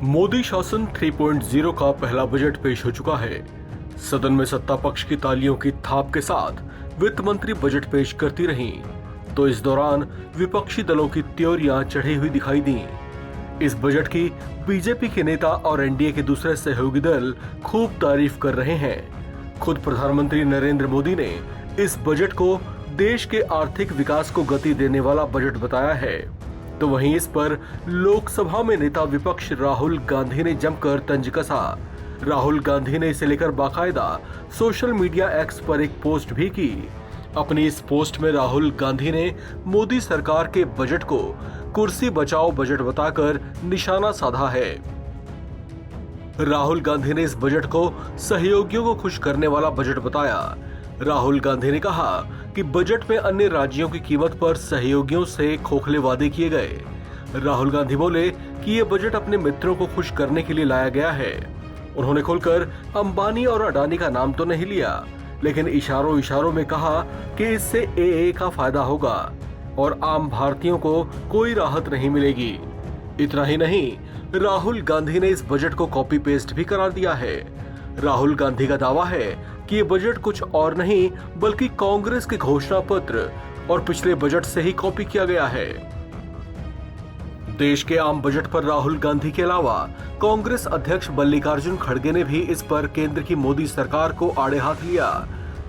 मोदी शासन 3.0 का पहला बजट पेश हो चुका है। सदन में सत्ता पक्ष की तालियों की थाप के साथ वित्त मंत्री बजट पेश करती रहीं, तो इस दौरान विपक्षी दलों की त्योरियां चढ़ी हुई दिखाई दी। इस बजट की बीजेपी के नेता और एनडीए के दूसरे सहयोगी दल खूब तारीफ कर रहे हैं। खुद प्रधानमंत्री नरेंद्र मोदी ने इस बजट को देश के आर्थिक विकास को गति देने वाला बजट बताया है, तो वहीं इस पर लोकसभा में नेता विपक्ष राहुल गांधी ने जमकर तंज कसा। राहुल गांधी ने इसे लेकर बाकायदा सोशल मीडिया एक्स पर एक पोस्ट भी की। अपनी इस पोस्ट में राहुल गांधी ने मोदी सरकार के बजट को कुर्सी बचाओ बजट बताकर निशाना साधा है। राहुल गांधी ने इस बजट को सहयोगियों को खुश करने वाला बजट बताया। राहुल गांधी ने कहा कि बजट में अन्य राज्यों की कीमत पर सहयोगियों से खोखले वादे किए गए। राहुल गांधी बोले कि ये बजट अपने मित्रों को खुश करने के लिए लाया गया है। उन्होंने खुलकर अंबानी और अडानी का नाम तो नहीं लिया, लेकिन इशारों इशारों में कहा कि इससे एए का फायदा होगा और आम भारतीयों को कोई राहत नहीं मिलेगी। इतना ही नहीं, राहुल गांधी ने इस बजट को कॉपी पेस्ट भी करार दिया है। राहुल गांधी का दावा है कि ये बजट कुछ और नहीं बल्कि कांग्रेस के घोषणा पत्र और पिछले बजट से ही कॉपी किया गया है। देश के आम बजट पर राहुल गांधी के अलावा कांग्रेस अध्यक्ष मल्लिकार्जुन खड़गे ने भी इस पर केंद्र की मोदी सरकार को आड़े हाथ लिया।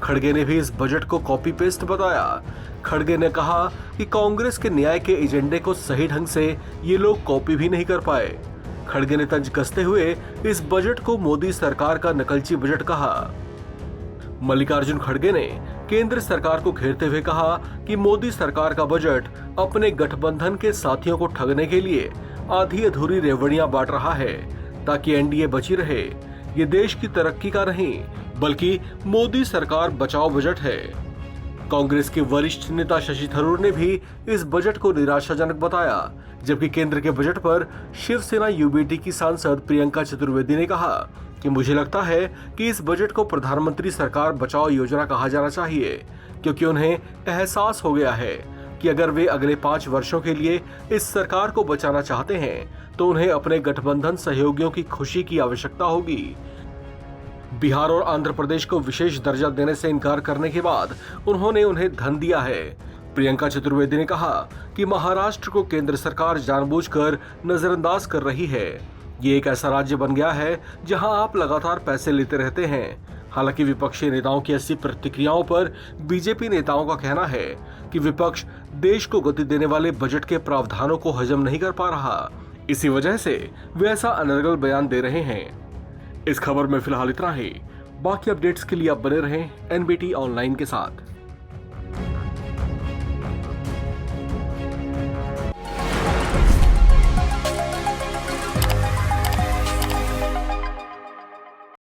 खड़गे ने भी इस बजट को कॉपी पेस्ट बताया। खड़गे ने कहा कि कांग्रेस के न्याय के एजेंडे को सही ढंग से ये लोग कॉपी भी नहीं कर पाए। खड़गे ने तंज कसते हुए इस बजट को मोदी सरकार का नकलची बजट कहा। मल्लिकार्जुन खड़गे ने केंद्र सरकार को घेरते हुए कहा कि मोदी सरकार का बजट अपने गठबंधन के साथियों को ठगने के लिए आधी अधूरी रेवड़ियां बांट रहा है ताकि एनडीए बची रहे। ये देश की तरक्की का नहीं बल्कि मोदी सरकार बचाओ बजट है। कांग्रेस के वरिष्ठ नेता शशि थरूर ने भी इस बजट को निराशाजनक बताया, जबकि केंद्र के बजट पर शिवसेना यूबीटी की सांसद प्रियंका चतुर्वेदी ने कहा कि मुझे लगता है कि इस बजट को प्रधानमंत्री सरकार बचाओ योजना कहा जाना चाहिए, क्योंकि उन्हें एहसास हो गया है कि अगर वे अगले 5 वर्षों के लिए इस सरकार को बचाना चाहते हैं तो उन्हें अपने गठबंधन सहयोगियों की खुशी की आवश्यकता होगी। बिहार और आंध्र प्रदेश को विशेष दर्जा देने से इनकार करने के बाद उन्होंने उन्हें धन दिया है। प्रियंका चतुर्वेदी ने कहा कि महाराष्ट्र को केंद्र सरकार जानबूझकर नजरअंदाज कर रही है। ये एक ऐसा राज्य बन गया है जहां आप लगातार पैसे लेते रहते हैं। हालांकि विपक्षी नेताओं की ऐसी प्रतिक्रियाओं पर बीजेपी नेताओं का कहना है कि विपक्ष देश को गति देने वाले बजट के प्रावधानों को हजम नहीं कर पा रहा, इसी वजह से वे ऐसा अनर्गल बयान दे रहे हैं। इस खबर में फिलहाल इतना ही। बाकी अपडेट्स के लिए आप बने रहें एनबीटी ऑनलाइन के साथ।